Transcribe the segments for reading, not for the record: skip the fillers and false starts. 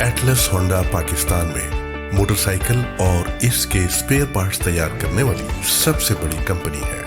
Atlas Honda Pakistan में motorcycle और इसके स्पेयर पार्ट्स तैयार करने वाली सबसे बड़ी कंपनी है।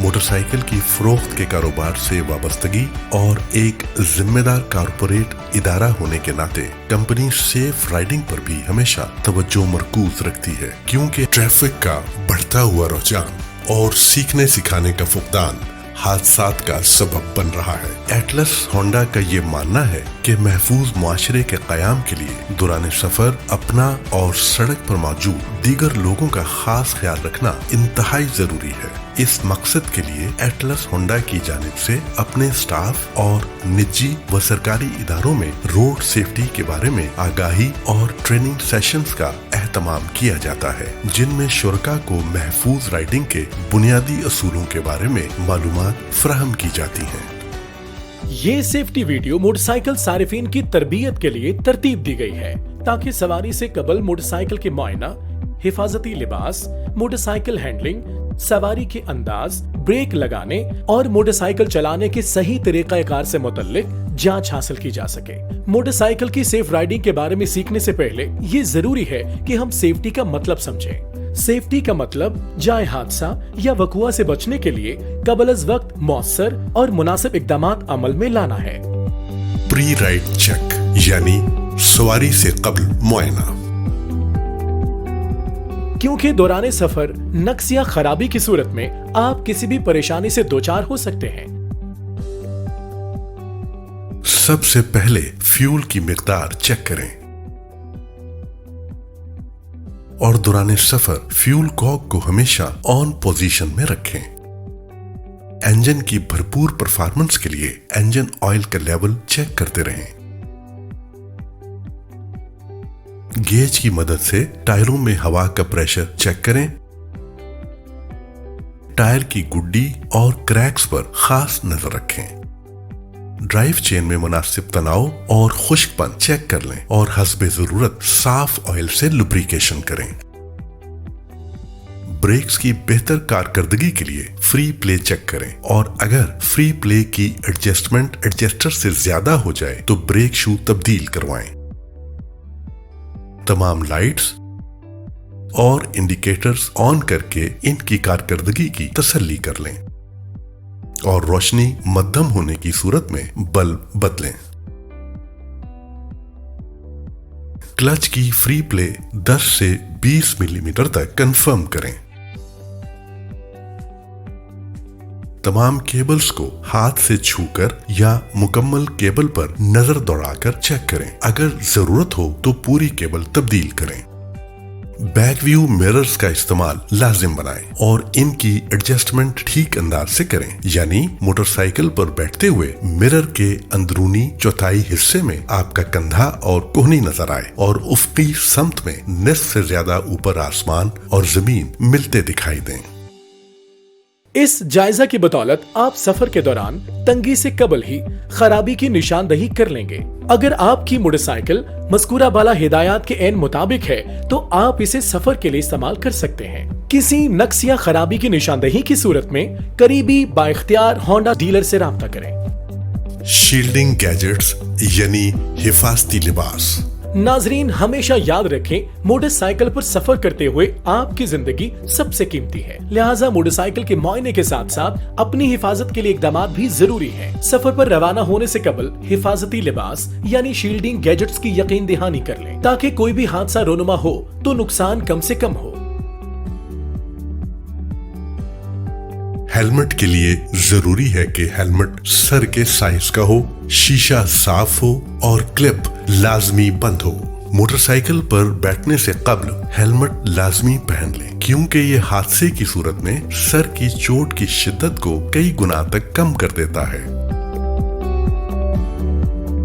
मोटरसाइकिल की फरोख्त के कारोबार से वाबस्तगी और एक जिम्मेदार कारपोरेट इदारा होने के नाते कंपनी सेफ राइडिंग पर भी हमेशा तवज्जो मरकूज रखती है, क्योंकि ट्रैफिक का बढ़ता हुआ रुझान और सीखने सिखाने का फुकदान हादसात का सबब बन रहा है। एटलस होंडा का ये मानना है कि महफूज मुआशरे के क़याम के लिए दौरान सफर अपना और सड़क पर मौजूद दीगर लोगों का खास ख्याल रखना इंतहाई जरूरी है। इस मकसद के लिए एटलस होंडा की जानिब से अपने स्टाफ और निजी व सरकारी इदारों में रोड सेफ्टी के बारे में आगाही और ट्रेनिंग सेशंस का एहतमाम किया जाता है, जिनमें शुरका को महफूज राइडिंग के बुनियादी असूलों के बारे में मालूमात फराहम की जाती हैं। ये सेफ्टी वीडियो मोटरसाइकिल सारिफीन की तरबियत के लिए तरतीब दी गई है ताकि सवारी से कबल मोटरसाइकिल के मुआयना, हिफाजती लिबास, मोटरसाइकिल हैंडलिंग, सवारी के अंदाज, ब्रेक लगाने और मोटरसाइकिल चलाने के सही तरीक़ाकार से मुतल्लिक जांच हासिल की जा सके। मोटरसाइकिल की सेफ राइडिंग के बारे में सीखने से पहले ये जरूरी है कि हम सेफ्टी का मतलब समझें। सेफ्टी का मतलब जाए हादसा या वकुआ से बचने के लिए कबल अज़ वक्त मौसर और मुनासिब इक़दामात अमल में लाना है। प्री राइड चेक यानी सवारी से कबल मुआयना। क्योंकि दौरान सफर नक्स या खराबी की सूरत में आप किसी भी परेशानी से दोचार हो सकते हैं। सबसे पहले फ्यूल की मिकदार चेक करें और दौरान सफर फ्यूल कॉक को हमेशा ऑन पोजीशन में रखें। इंजन की भरपूर परफॉर्मेंस के लिए इंजन ऑयल का लेवल चेक करते रहें। गेज की मदद से टायरों में हवा का प्रेशर चेक करें। टायर की गुड्डी और क्रैक्स पर खास नजर रखें। ड्राइव चेन में मुनासिब तनाव और खुश्कपन चेक कर लें और हस्बे जरूरत साफ ऑयल से लुब्रिकेशन करें। ब्रेक्स की बेहतर कारकर्दगी के लिए फ्री प्ले चेक करें और अगर फ्री प्ले की एडजस्टमेंट एडजस्टर से ज्यादा हो जाए तो ब्रेक शू तब्दील करवाएं। तमाम लाइट्स और इंडिकेटर्स ऑन करके इनकी कारकर्दगी की तसल्ली कर लें और रोशनी मध्यम होने की सूरत में बल्ब बदलें। क्लच की फ्री प्ले 10 से 20 मिलीमीटर तक कंफर्म करें। तमाम केबल्स को हाथ से छूकर या मुकम्मल केबल पर नजर दौड़ाकर चेक करें। अगर जरूरत हो तो पूरी केबल तब्दील करें। बैक व्यू मिरर्स का इस्तेमाल लाजिम बनाएं और इनकी एडजस्टमेंट ठीक अंदाज से करें, यानी मोटरसाइकिल पर बैठते हुए मिरर के अंदरूनी चौथाई हिस्से में आपका कंधा और कोहनी नजर आए और उफ़क़ी समत में निस्फ से ज्यादा ऊपर आसमान और जमीन मिलते दिखाई दें। इस जायजा की बदौलत आप सफर के दौरान तंगी से कबल ही खराबी की निशानदही कर लेंगे। अगर आपकी मोटरसाइकिल मज़कूरा बाला हिदायत के एन मुताबिक है तो आप इसे सफर के लिए इस्तेमाल कर सकते हैं। किसी नक्स या खराबी की निशानदही की सूरत में करीबी बाइख्तियार होंडा डीलर से राब्ता करें। शील्डिंग गैजेट्स यानी हिफाजती लिबास। नाजरीन हमेशा याद रखें, मोटरसाइकिल पर सफर करते हुए आपकी जिंदगी सबसे कीमती है, लिहाजा मोटरसाइकिल के मुआयने के साथ साथ अपनी हिफाजत के लिए इक़दामात भी जरूरी हैं। सफर पर रवाना होने से कबल हिफाजती लिबास यानी शील्डिंग गैजेट्स की यकीन दहानी कर लें ताकि कोई भी हादसा रोनुमा हो तो नुकसान कम से कम हो। हेलमेट के लिए जरूरी है कि हेलमेट सर के साइज का हो, शीशा साफ हो और क्लिप लाजमी बंद हो। मोटरसाइकिल पर बैठने से कबल हेलमेट लाजमी पहन लें, क्योंकि ये हादसे की सूरत में सर की चोट की शिद्दत को कई गुना तक कम कर देता है।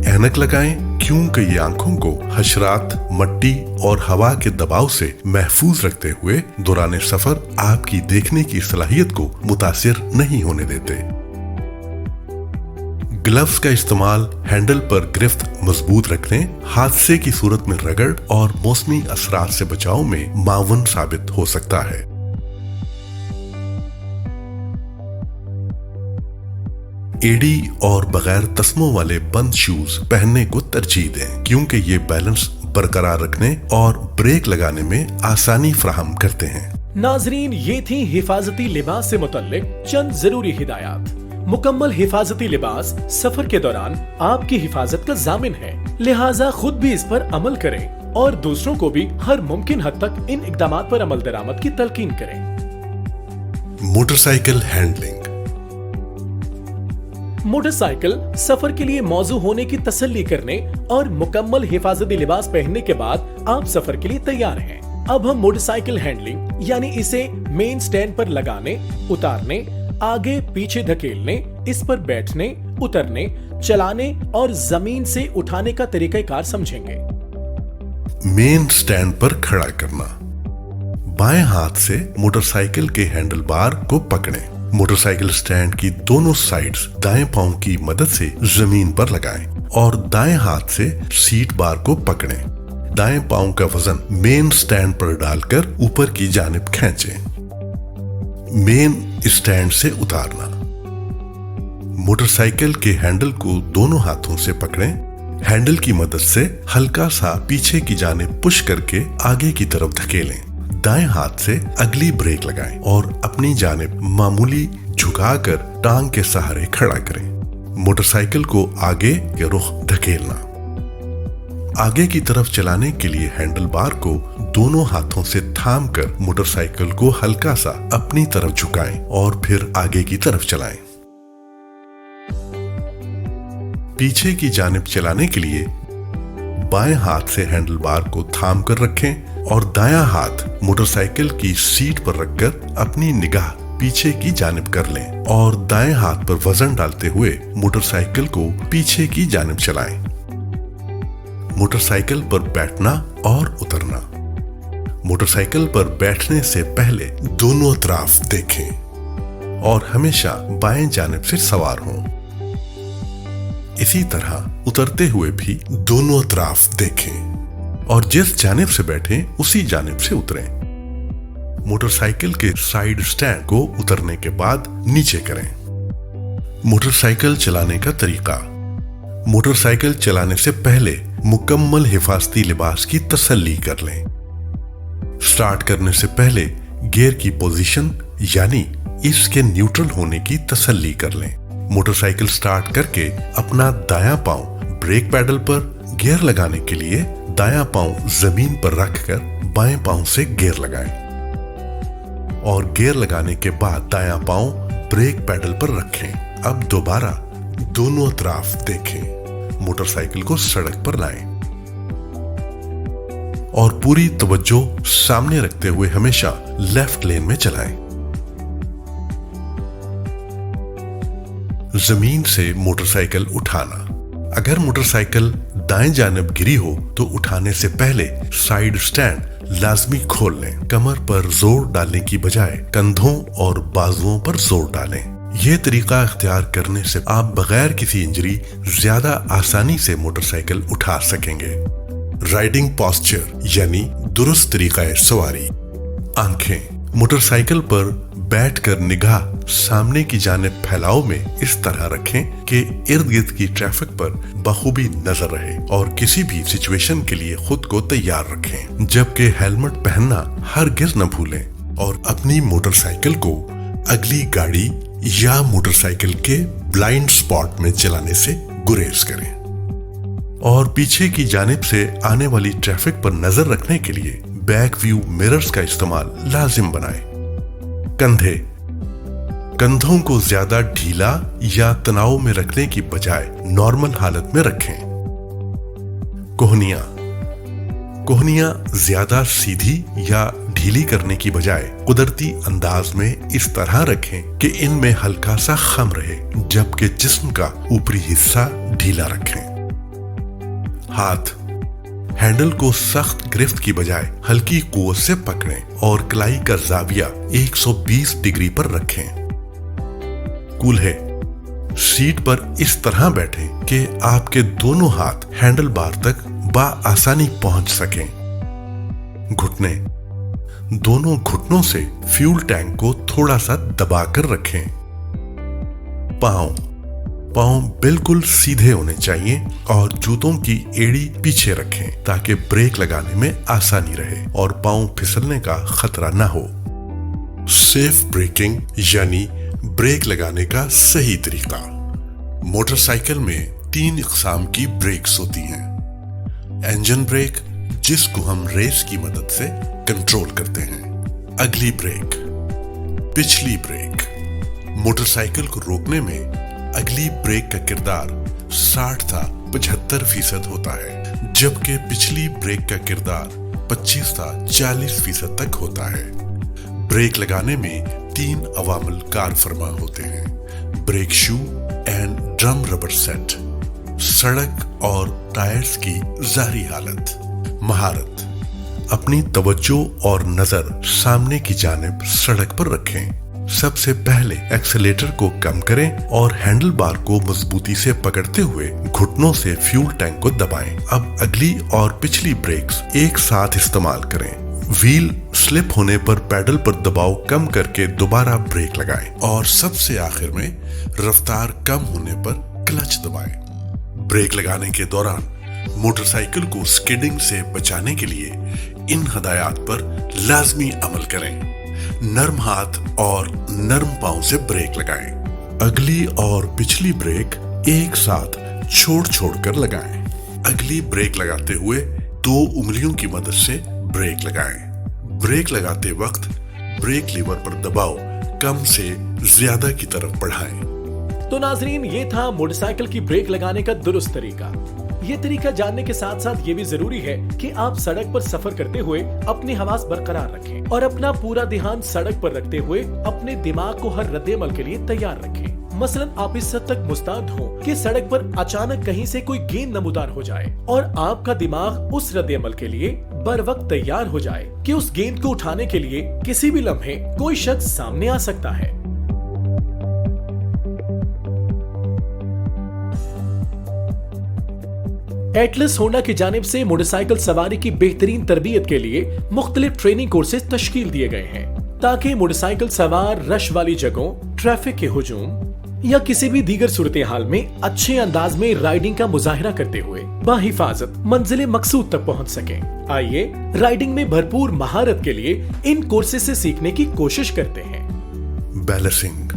ऐनक लगाएं, क्योंकि ये आंखों को हशरात, मट्टी और हवा के दबाव से महफूज रखते हुए दौरान सफर आपकी देखने की सलाहियत को मुतासिर नहीं होने देते। ग्लव्स का इस्तेमाल हैंडल पर गिरफ्त मजबूत रखने, हादसे की सूरत में रगड़ और मौसमी असरात से बचाव में मावन साबित हो सकता है। एडी और बगैर तस्मों वाले बंद शूज पहनने को तरजीह दें, क्योंकि ये बैलेंस बरकरार रखने और ब्रेक लगाने में आसानी फराहम करते हैं। नाजरीन, ये थी हिफाजती लिबास से मुतल्लिक चंद जरूरी हिदायत। मुकम्मल हिफाजती लिबास सफर के दौरान आपकी हिफाजत का जामिन है, लिहाजा खुद भी इस पर अमल करें और दूसरों को भी हर मुमकिन हद तक इन इक़दामात पर अमल दरामद की तलकीन करें। Motorcycle handling. मोटरसाइकिल सफर के लिए मौजू होने की तसल्ली करने और मुकम्मल हिफाजती लिबास पहनने के बाद आप सफर के लिए तैयार हैं। अब हम मोटरसाइकिल हैंडलिंग यानी इसे मेन स्टैंड पर लगाने, उतारने, आगे पीछे धकेलने, इस पर बैठने, उतरने, चलाने और जमीन से उठाने का तरीकाकार समझेंगे। मेन स्टैंड पर खड़ा करना। बाएं हाथ से मोटरसाइकिल के हैंडल बार को पकड़ें। मोटरसाइकिल स्टैंड की दोनों साइड्स दाएं पांव की मदद से जमीन पर लगाएं और दाएं हाथ से सीट बार को पकड़ें। दाएं पांव का वजन मेन स्टैंड पर डालकर ऊपर की जानिब खींचें। मेन स्टैंड से उतारना। मोटरसाइकिल के हैंडल को दोनों हाथों से पकड़ें। हैंडल की मदद से हल्का सा पीछे की जानिब पुश करके आगे की तरफ धकेलें। दाएं हाथ से अगली ब्रेक लगाएं और अपनी जानिब मामूली झुकाकर टांग के सहारे खड़ा करें। मोटरसाइकिल को आगे के रुख धकेलना। आगे की तरफ चलाने के लिए हैंडल बार को दोनों हाथों से थामकर मोटरसाइकिल को हल्का सा अपनी तरफ झुकाएं और फिर आगे की तरफ चलाएं। पीछे की जानिब चलाने के लिए बाएं हाथ से हैंडल बार को थाम कर रखें और दायां हाथ मोटरसाइकिल की सीट पर रखकर अपनी निगाह पीछे की जानिब कर लें और दाएं हाथ पर वजन डालते हुए मोटरसाइकिल को पीछे की जानिब चलाएं। मोटरसाइकिल पर बैठना और उतरना। मोटरसाइकिल पर बैठने से पहले दोनों तरफ देखें और हमेशा बाएं जानिब से सवार हों। इसी तरह उतरते हुए भी दोनों तरफ देखें और जिस जानिब से बैठे उसी जानिब से उतरें। मोटरसाइकिल के साइड स्टैंड को उतरने के बाद नीचे करें। मोटरसाइकिल चलाने का तरीका। मोटरसाइकिल चलाने से पहले मुकम्मल हिफाजती लिबास की तसल्ली कर लें। स्टार्ट करने से पहले गियर की पोजीशन यानी इसके न्यूट्रल होने की तसल्ली कर लें। मोटरसाइकिल स्टार्ट करके अपना दायां पांव ब्रेक पैडल पर, गियर लगाने के लिए दायां पांव जमीन पर रखकर बाएं पांव से गियर लगाएं और गियर लगाने के बाद दायां पांव ब्रेक पैडल पर रखें। अब दोबारा दोनों तरफ देखें। मोटरसाइकिल को सड़क पर लाएं और पूरी तवज्जो सामने रखते हुए हमेशा लेफ्ट लेन में चलाएं। जमीन से मोटरसाइकिल उठाना। अगर मोटरसाइकिल दाएं जानिब गिरी हो तो उठाने से पहले साइड स्टैंड लाजमी खोल लें। कमर पर जोर डालने की बजाय कंधों और बाजुओं पर जोर डालें। यह तरीका इख्तियार करने से आप बगैर किसी इंजरी ज्यादा आसानी से मोटरसाइकिल उठा सकेंगे। राइडिंग पोस्चर यानी दुरुस्त तरीका सवारी। आंखें। मोटरसाइकिल पर बैठकर निगाह सामने की जानिब फैलाव में इस तरह रखें कि इर्द गिर्द की ट्रैफिक पर बखूबी नजर रहे और किसी भी सिचुएशन के लिए खुद को तैयार रखें। जबकि हेलमेट पहनना हरगिज न भूलें और अपनी मोटरसाइकिल को अगली गाड़ी या मोटरसाइकिल के ब्लाइंड स्पॉट में चलाने से गुरेज करें और पीछे की जानिब से आने वाली ट्रैफिक पर नजर रखने के लिए बैक व्यू मिरर्स का इस्तेमाल लाजिम बनाएं। कंधे। कंधों को ज्यादा ढीला या तनाव में रखने की बजाय नॉर्मल हालत में रखें। कोहनियां। कोहनियां ज्यादा सीधी या ढीली करने की बजाय कुदरती अंदाज में इस तरह रखें कि इनमें हल्का सा खम रहे, जबकि जिस्म का ऊपरी हिस्सा ढीला रखें। हाथ। हैंडल को सख्त गिरफ्त की बजाय हल्की कुव्वत से पकड़ें और कलाई का जाविया 120 डिग्री पर रखें। कूल्हे। सीट पर इस तरह बैठें कि आपके दोनों हाथ हैंडल बार तक आसानी पहुंच सकें। घुटने। दोनों घुटनों से फ्यूल टैंक को थोड़ा सा दबाकर रखें। पांव। पाँव बिल्कुल सीधे होने चाहिए और जूतों की एड़ी पीछे रखें ताकि ब्रेक लगाने में आसानी रहे और पाँव फिसलने का खतरा न हो। सेफ ब्रेकिंग यानी ब्रेक लगाने का सही तरीका। मोटरसाइकिल में 3 इकसाम की ब्रेक्स होती हैं। इंजन ब्रेक, जिसको हम रेस की मदद से कंट्रोल करते हैं। अगली ब्रेक, पिछली ब्रेक। मोटरसाइकिल को रोकने में अगली ब्रेक का किरदार 60 था 75% होता है, जबकि पिछली ब्रेक का किरदार 25 था 40% तक होता है। ब्रेक लगाने में 3 अवामिल कार फरमा होते हैं: brake shoe and drum rubber set, सड़क और टायर्स की ज़ाहरी हालत। महारत, अपनी तवज्जो और नजर सामने की जानिब सड़क पर रखें। सबसे पहले एक्सेलेटर को कम करें और हैंडल बार को मजबूती से पकड़ते हुए घुटनों से फ्यूल टैंक को दबाएं। अब अगली और पिछली ब्रेक्स एक साथ इस्तेमाल करें। व्हील स्लिप होने पर पैडल पर दबाव कम करके दोबारा ब्रेक लगाएं और सबसे आखिर में रफ्तार कम होने पर क्लच दबाएं। ब्रेक लगाने के दौरान मोटरसाइकिल को स्किडिंग से बचाने के लिए इन हदायत पर लाजमी अमल करें। नर्म हाथ और नर्म पांव से ब्रेक लगाएं। अगली और पिछली ब्रेक एक साथ छोड़ कर लगाएं। अगली ब्रेक लगाते हुए 2 उंगलियों की मदद से ब्रेक लगाएं। ब्रेक लगाते वक्त ब्रेक लीवर पर दबाव कम से ज्यादा की तरफ बढ़ाएं। तो नाजरीन, ये था मोटरसाइकिल की ब्रेक लगाने का दुरुस्त तरीका। ये तरीका जानने के साथ साथ ये भी जरूरी है कि आप सड़क पर सफर करते हुए अपनी हवास बरकरार रखें और अपना पूरा ध्यान सड़क पर रखते हुए अपने दिमाग को हर रद्देअमल के लिए तैयार रखें। मसलन आप इस हद तक मुस्तैद हो कि सड़क पर अचानक कहीं से कोई गेंद नमूदार हो जाए और आपका दिमाग उस रद्देअमल के लिए बर वक्त तैयार हो जाए कि उस गेंद को उठाने के लिए किसी भी लम्हे कोई शख्स सामने आ सकता है। एटलस होंडा की जानिब से मोटरसाइकिल सवारी की बेहतरीन तरबियत के लिए मुख्तलिफ ट्रेनिंग कोर्सेज तश्कील दिए गए हैं ताकि मोटरसाइकिल सवार रश वाली जगहों, ट्रैफिक के हुजूम या किसी भी दीगर सूरत हाल में अच्छे अंदाज में राइडिंग का मुजाहिरा करते हुए बाहिफाजत मंजिल मकसूद तक पहुंच सकें। आइए राइडिंग में भरपूर महारत के लिए इन कोर्सेज से सीखने की कोशिश करते हैं। Balancing,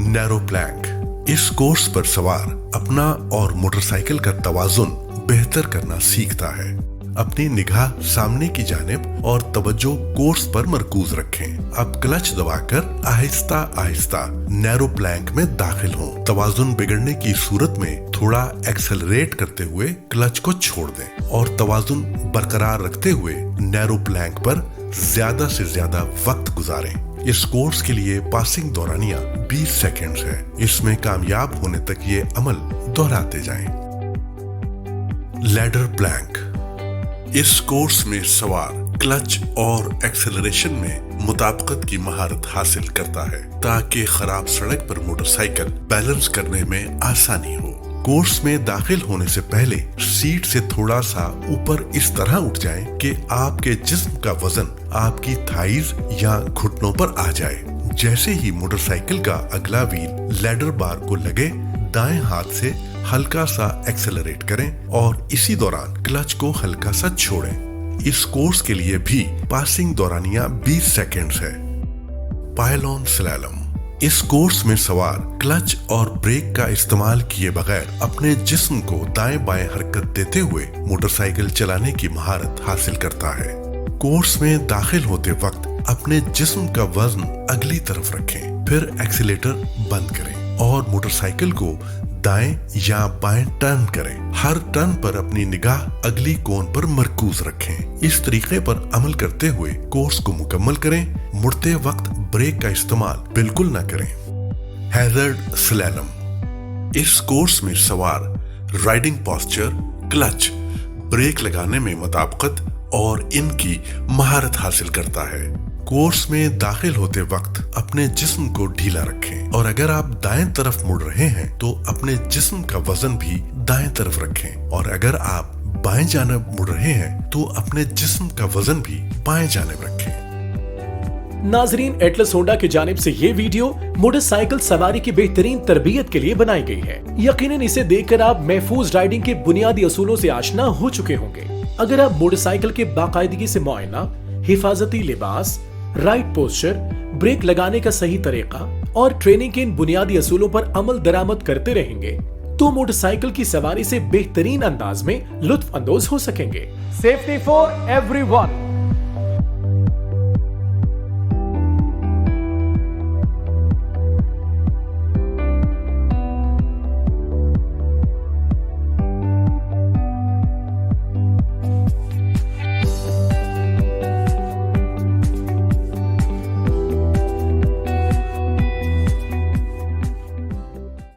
narrow plank. इस कोर्स पर सवार अपना और मोटरसाइकिल का तवाजुन बेहतर करना सीखता है। अपनी निगाह सामने की जानिब और तवज्जो कोर्स पर मरकूज रखें। अब क्लच दबाकर आहिस्ता आहिस्ता नैरो प्लैंक में दाखिल हों। तवाजुन बिगड़ने की सूरत में थोड़ा एक्सेलरेट करते हुए क्लच को छोड़ दें और तवाजुन बरकरार रखते हुए नैरो प्लैंक पर ज्यादा से ज्यादा वक्त गुजारें। इस कोर्स के लिए पासिंग दौरानिया 20 सेकेंड्स है। इसमें कामयाब होने तक ये अमल दोहराते जाएं। Ladder Planck. इस कोर्स में सवार क्लच और एक्सेलरेशन में मुताबिकत की महारत हासिल करता है ताकि खराब सड़क पर मोटरसाइकिल बैलेंस करने में आसानी हो। कोर्स में दाखिल होने से पहले सीट से थोड़ा सा ऊपर इस तरह उठ जाएं कि आपके जिस्म का वजन आपकी थाइज या घुटनों पर आ जाए। जैसे ही मोटरसाइकिल का अगला व्हील लैडर बार को लगे, दाएं हाथ से हल्का सा एक्सेलरेट करें और इसी दौरान क्लच को हल्का सा छोड़ें। इस कोर्स के लिए भी पासिंग दौरानिया 20 सेकेंड्स है। Pylon slalom. इस कोर्स में सवार क्लच और ब्रेक का इस्तेमाल किए बगैर अपने जिस्म को दाएं बाएं हरकत देते हुए मोटरसाइकिल चलाने की महारत हासिल करता है। कोर्स में दाखिल होते वक्त अपने जिस्म का वजन अगली तरफ रखें, फिर एक्सीलेटर बंद करें और मोटरसाइकिल को दाएं या बाएं टर्न करें। हर टर्न पर अपनी निगाह अगली कोन पर मरकूज रखें। इस तरीके पर अमल करते हुए कोर्स को मुकम्मल करें। मुड़ते वक्त ब्रेक का इस्तेमाल बिल्कुल न करें। Hazard slalom. इस कोर्स में सवार राइडिंग पोस्चर, क्लच, ब्रेक लगाने में मुताबिकत और इनकी महारत हासिल करता है। कोर्स में दाखिल होते वक्त अपने जिस्म को ढीला रखें और अगर आप दाएं तरफ मुड़ रहे हैं तो अपने जिस्म का वजन भी दाएं तरफ रखें और अगर आप बाएं जानिब मुड़ रहे हैं तो अपने जिस्म का वजन भी बाएं जानिब रखें। नाजरीन, एटलस होंडा की जानिब से ये वीडियो मोटरसाइकिल सवारी की बेहतरीन तरबियत के लिए बनाई गई है। यकीनन इसे देखकर आप महफूज राइडिंग के बुनियादी असूलों से आशना हो चुके होंगे। अगर आप मोटरसाइकिल के बाकायदगी से मुआयना, हिफाजती लिबास, राइट पोस्चर, ब्रेक लगाने का सही तरीका और ट्रेनिंग के इन बुनियादी असूलों पर अमल दरामद करते रहेंगे तो मोटरसाइकिल की सवारी से बेहतरीन अंदाज में लुत्फ अंदोज हो सकेंगे। Safety for everyone.